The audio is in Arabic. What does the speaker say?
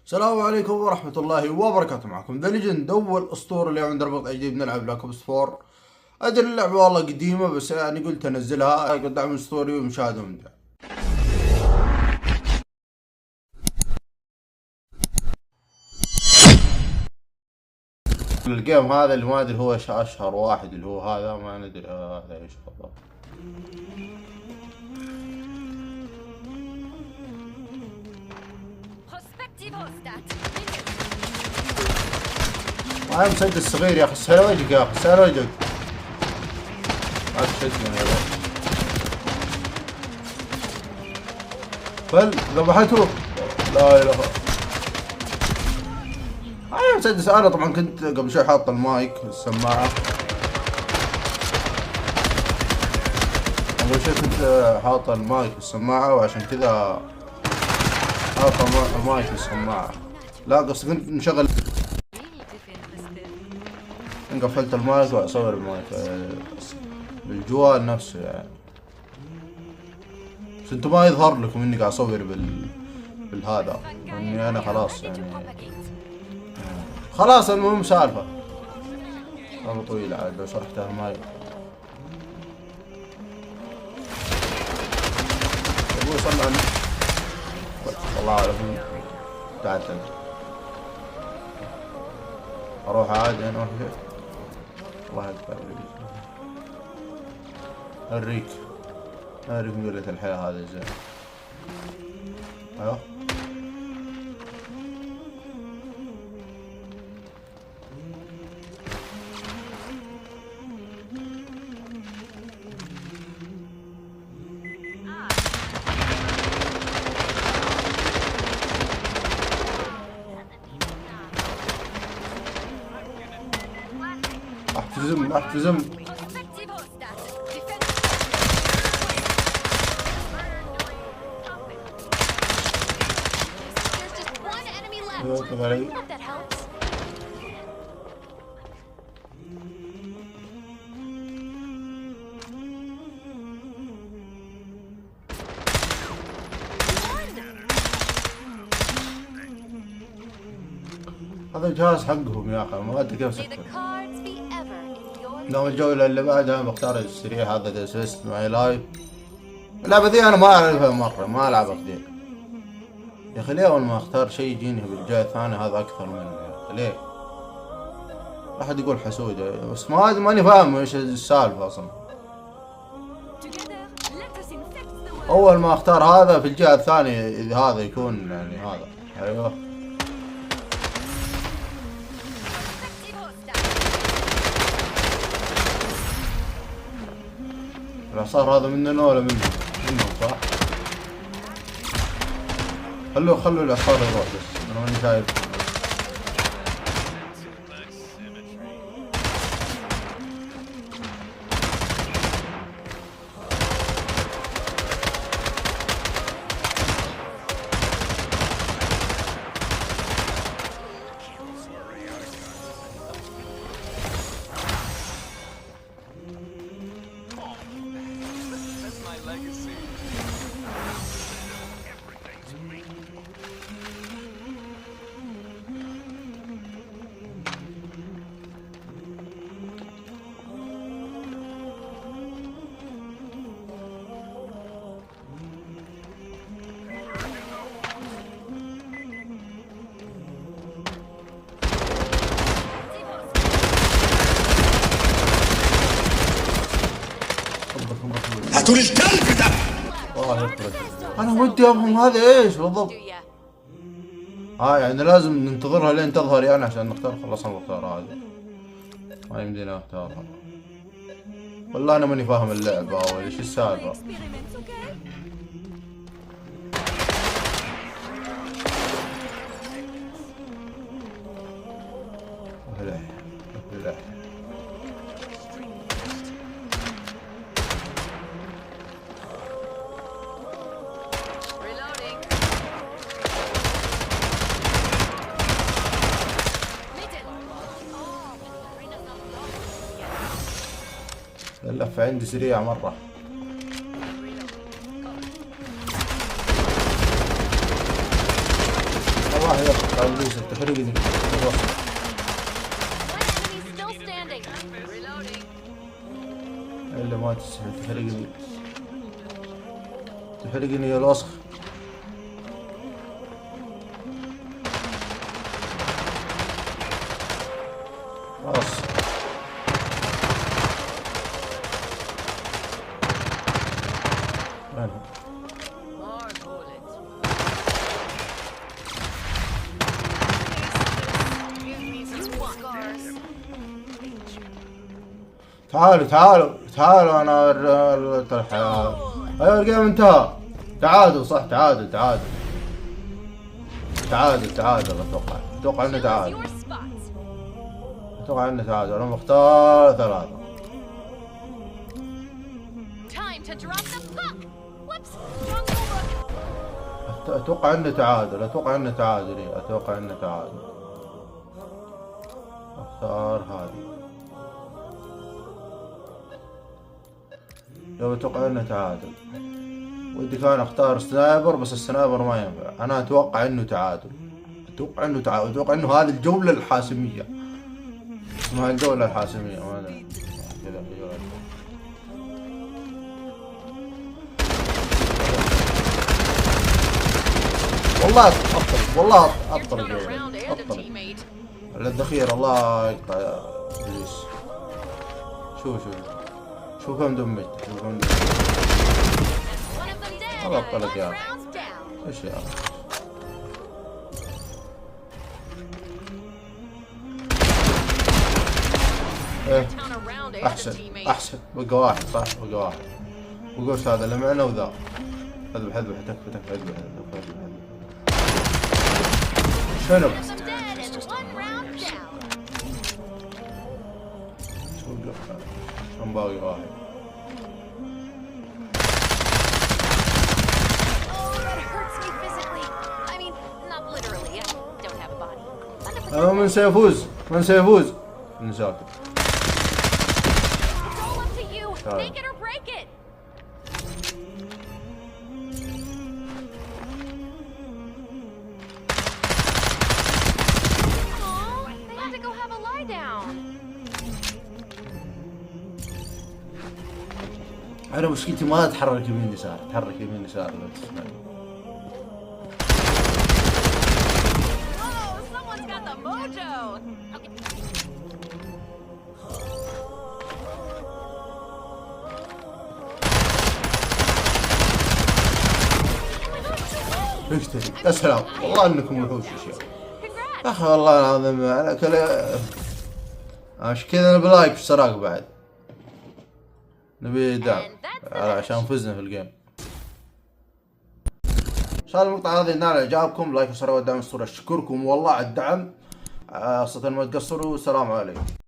السلام عليكم ورحمة الله وبركاته. معكم ذا ليجند أول أسطورة. اليوم عند ربط جديد بنلعب بلاك اوبس 4. أدري اللعبة والله قديمة بس يعني قلت أنزلها دعم أسطوري ومشاهدة ممتع. الجيم هذا اللي ما أدري هو أشهر واحد اللي هو هذا، ما ندري هذا إيش بالضبط. معي مسدس صغير يا أخي، سهل وجهك يا أخي، سهل وجهك. ما تشدني يا ولد. بل ذبحته. لا إله. أيوة مسدس. أنا طبعا كنت قبل شوي حاط المايك السماعة. قبل شوي كنت حاط المايك السماعة وعشان كذا حاط المايك السماعة. لا قصدي كنت مشغل، قفلت المايك وأصور المايك بالجوال نفسه يعني. بس انتو ما يظهر لكم اني قاعد اصور بالهذا، اني انا خلاص يعني خلاص. المهم سالفة والله طويلة عاد لو شرحتها المايك. ابوي صلى على النبي. الله عليكم. تعال اروح عادي انا وحدي. الله اكبر. اوريك مقلة الحياة هذا زين. ايوه احتزم. علي. هذا الجهاز حقهم يا اخي، ما ادري كيف سكر. نوم الجولة اللي بعدها بختار السريع هذا ديسست ماي لايف. اللعبة ذي انا ما اعرفها مرة، ما العبها كثير يا اخي. ليه اول ما اختار شيء يجيني بالجهة الثانية هذا اكثر منه يا اخي؟ ليه؟ احد يقول حسود بس ماني فاهم ايش السالفة اصلا. اول ما اختار هذا في الجهة الثانية اذا هذا يكون يعني هذا. ايوه لا صار هذا مننا ولا منهم صح؟ خلوا العصار يروح بس انا ماني شايف. هاتوا لي الكلب ده. الله يخرج. انا ودي افهم هذا ايش بالضبط. يعني لازم ننتظرها لين تظهر يعني عشان نختار. خلاص انا بختار هذه، ما يمدينا اختارها. والله انا ماني فاهم اللعبة او ايش السالفة. اللفة عندي سريعة مرة. والله يا اخي تعال ليش تحرقني. الا ما تستحي تحرقني. تحرقني يا الوسخ. خلاص تعالوا انا الحياة. ايوه الجيم انتهى. تعادل صح تعادل اتوقع انه تعادل. انا مختار 3. اتوقع انه تعادل. اختار هذه. لو اتوقع انه تعادل. ودي كان اختار سنايبر بس السنايبر ما ينفع. انا اتوقع انه تعادل. اتوقع انه هذه الجولة الحاسمية. اسمها الجولة الحاسمية ما ادري كذا. والله ابطل الذخيرة. الله يقطع يا ابليس. شوف كم دمجت. الله ابطلك يا اخي. ايش يا اخي. ايه احسن بقى واحد صح. وقوش هذا اللي معنا وذا. اذبح تكفى شنو كم باقي واحد. من سيفوز نساك. انا مشكلتي ما اتحرك يمين يسار. لو تسمعني. اشتري يا سلام. والله انكم وحوش يا شيخ. يا اخي والله العظيم انا عشان كذا انا بلايك في السراق بعد. نبي دعم عشان فزنا في الجيم. ان شاء الله المقطع هذا ينال اعجابكم. لايك وسرعة ودعم الصورة. اشكركم والله على الدعم. خاصة ما تقصروا. والسلام عليكم.